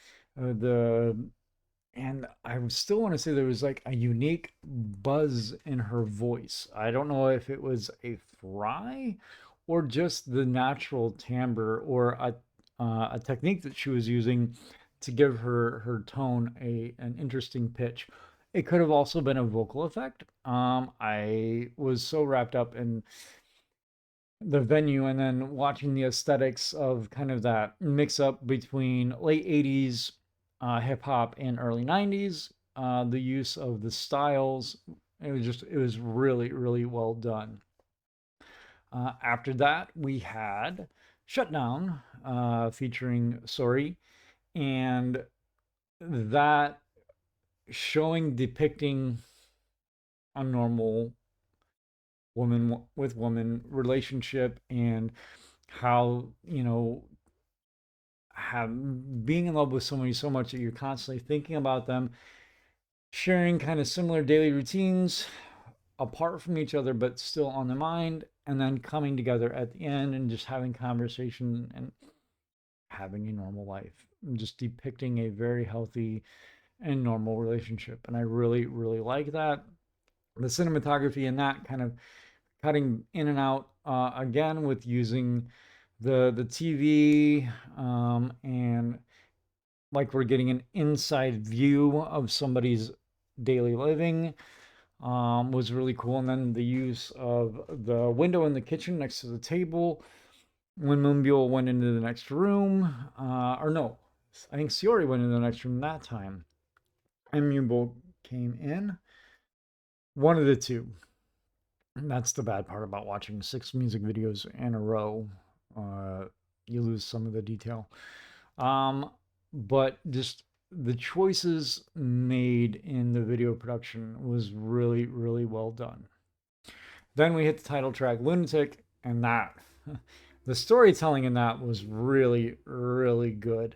and I still want to say there was like a unique buzz in her voice. I don't know if it was a fry or just the natural timbre or a technique that she was using to give her tone an interesting pitch. It could have also been a vocal effect. I was so wrapped up in the venue and then watching the aesthetics of kind of that mix up between late 80s hip hop and early 90s, the use of the styles. It was really, really well done. After that, we had Shutdown featuring Seori, and that depicting a normal woman with woman relationship and how, being in love with somebody so much that you're constantly thinking about them, sharing kind of similar daily routines apart from each other but still on the mind, and then coming together at the end and just having conversation and having a normal life, just depicting a very healthy and normal relationship. And I really, really like that. The cinematography in that kind of cutting in and out again with using the TV and like we're getting an inside view of somebody's daily living was really cool. And then the use of the window in the kitchen next to the table when Moonbyul went into the next room, or no, I think Seori went into the next room that time, and Moonbyul came in. One of the two. And that's the bad part about watching 6 music videos in a row. You lose some of the detail. But just the choices made in the video production was really, really well done. Then we hit the title track, Lunatic, and that the storytelling in that was really, really good.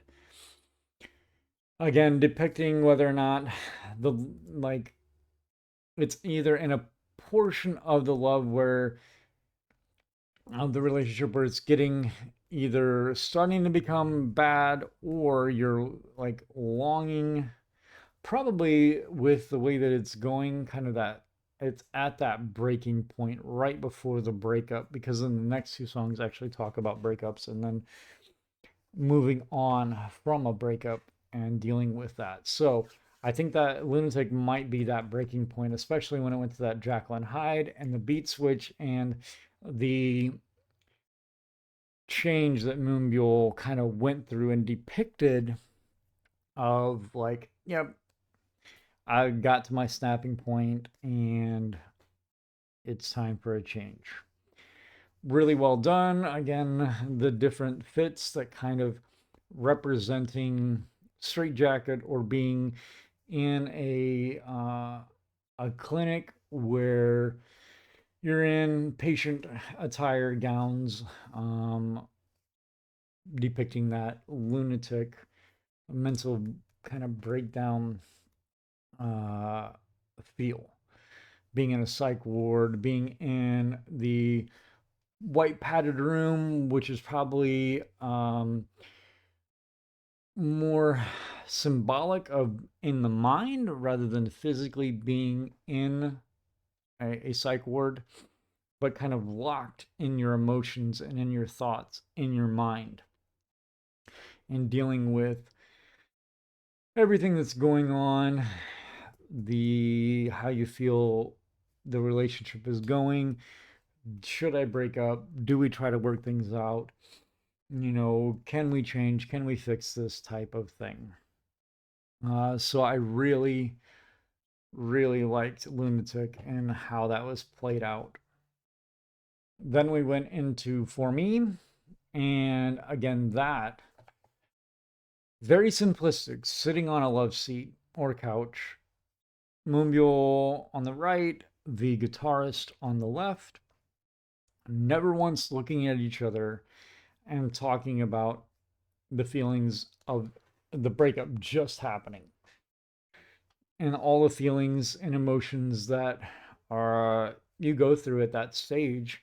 Again, depicting whether or not it's either in a portion of the love where of the relationship where it's getting either starting to become bad or you're like longing, probably with the way that it's going, kind of that it's at that breaking point right before the breakup, because then the next two songs actually talk about breakups and then moving on from a breakup and dealing with that. So I think that Lunatic might be that breaking point, especially when it went to that Jacqueline Hyde and the beat switch and the change that Moonbyul kind of went through and depicted of like, yep, I got to my snapping point and it's time for a change. Really well done. Again, the different fits that kind of representing straitjacket or being in a clinic where you're in patient attire gowns, depicting that lunatic mental kind of breakdown feel. Being in a psych ward, being in the white padded room, which is probably more symbolic of in the mind rather than physically being in a psych ward, but kind of locked in your emotions and in your thoughts in your mind. and dealing with everything that's going on, how you feel the relationship is going. Should I break up? Do we try to work things out? Can we change? Can we fix this type of thing? So I really, really liked Lunatic and how that was played out. Then we went into For Me, and again, that very simplistic, sitting on a love seat or couch. Moonbyul on the right, the guitarist on the left, never once looking at each other and talking about the feelings of the breakup just happening and all the feelings and emotions that are you go through at that stage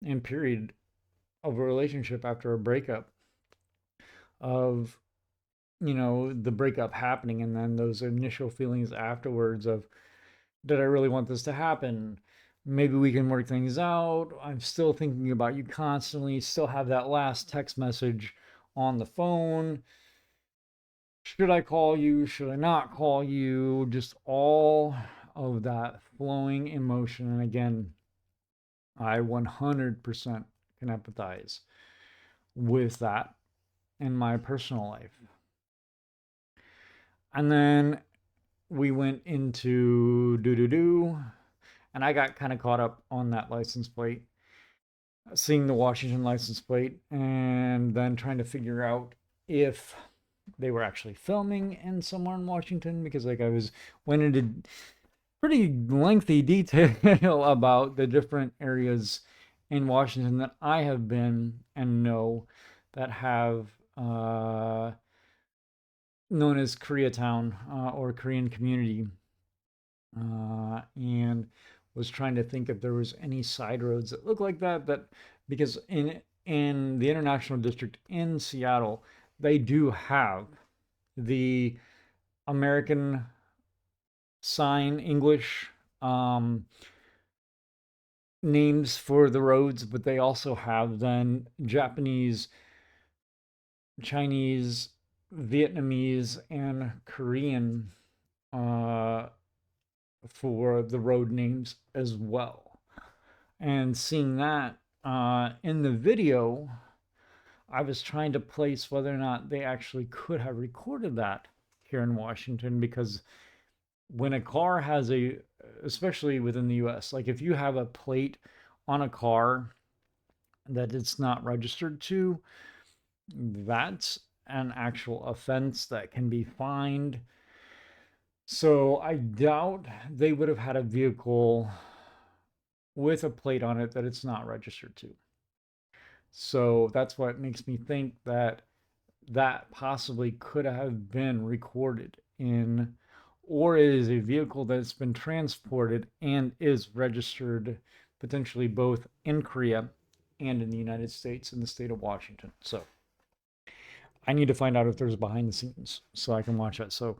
and period of a relationship after a breakup, of the breakup happening and then those initial feelings afterwards of, did I really want this to happen? Maybe we can work things out. I'm still thinking about you constantly. Still have that last text message on the phone. Should I call you? Should I not call you? Just all of that flowing emotion. And again, I 100% can empathize with that in my personal life. And then we went into doo-doo-doo, and I got kind of caught up on that license plate, seeing the Washington license plate, and then trying to figure out if they were actually filming in somewhere in Washington, because I went into pretty lengthy detail about the different areas in Washington that I have been and know that have known as Koreatown or Korean community, and was trying to think if there was any side roads that look like that. Because in the International District in Seattle, they do have the American Sign English names for the roads, but they also have then Japanese, Chinese, Vietnamese, and Korean for the road names as well. And seeing that in the video, I was trying to place whether or not they actually could have recorded that here in Washington, because when a car has especially within the US, like if you have a plate on a car that it's not registered to, that's an actual offense that can be fined. So I doubt they would have had a vehicle with a plate on it that it's not registered to. So that's what makes me think that possibly could have been recorded in, or is a vehicle that's been transported and is registered potentially both in Korea and in the United States in the state of Washington. So I need to find out if there's behind the scenes so I can watch that. So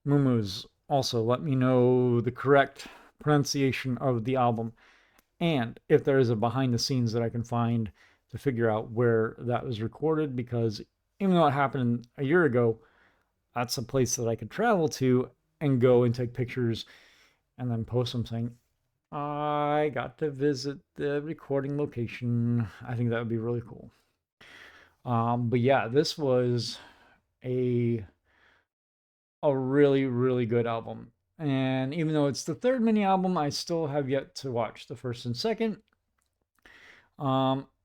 Mumu's, also let me know the correct pronunciation of the album, and if there is a behind the scenes that I can find to figure out where that was recorded, because even though it happened a year ago, that's a place that I could travel to and go and take pictures and then post them saying, I got to visit the recording location. I think that would be really cool. But yeah, this was a really, really good album. And even though it's the third mini album, I still have yet to watch the first and second.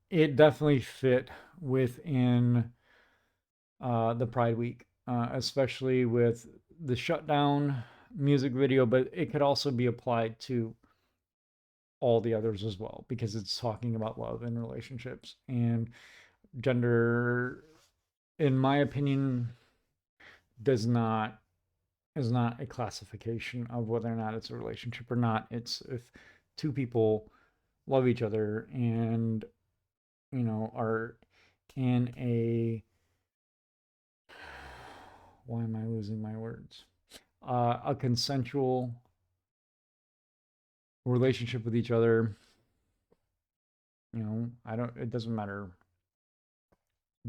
It definitely fit within the Pride Week, especially with the Shutdown music video, but it could also be applied to all the others as well, because it's talking about love and relationships, and gender, in my opinion, is not a classification of whether or not it's a relationship or not. It's if two people love each other and are in why am I losing my words? A consensual relationship with each other. It doesn't matter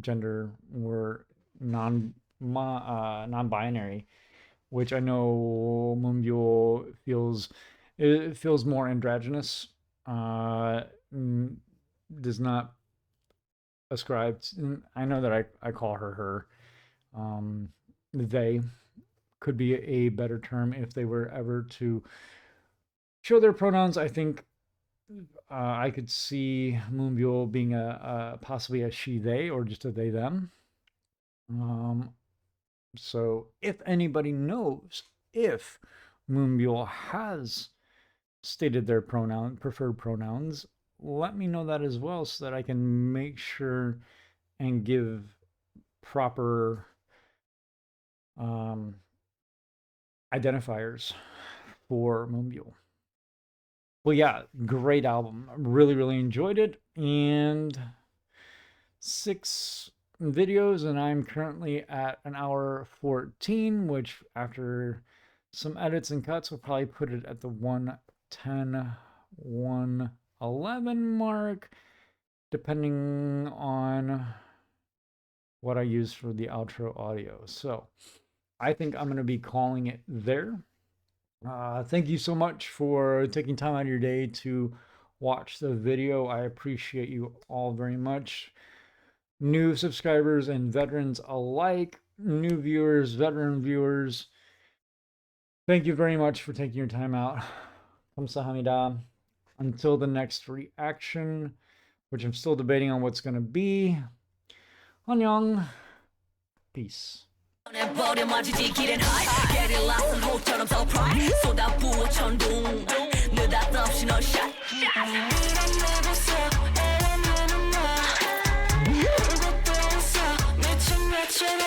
gender or non-binary, which I know Moonbyul feels more androgynous. Does not ascribe. I know that I call her. They could be a better term if they were ever to show their pronouns. I think I could see Moonbyul being possibly a she they or just a they them. So if anybody knows if Moonbyul has stated their preferred pronouns, let me know that as well so that I can make sure and give proper identifiers for Moonbyul. Well, yeah, great album. Really, really enjoyed it. And 6 videos, and I'm currently at an hour 14, which after some edits and cuts will probably put it at the 110, 111 mark, depending on what I use for the outro audio. So I think I'm going to be calling it there. Thank you so much for taking time out of your day to watch the video. I appreciate you all very much. New subscribers and veterans alike, new viewers, veteran viewers, thank you very much for taking your time out. 감사합니다. Until the next reaction, which I'm still debating on what's going to be. 안녕. Peace. 버려마지지 길엔 high 게릴라선 호처럼 surprise 쏟아부어 천둥 느닷없이 너 shot 이런 내버서 에라내는 나 울고 또 웃어 미친 것처럼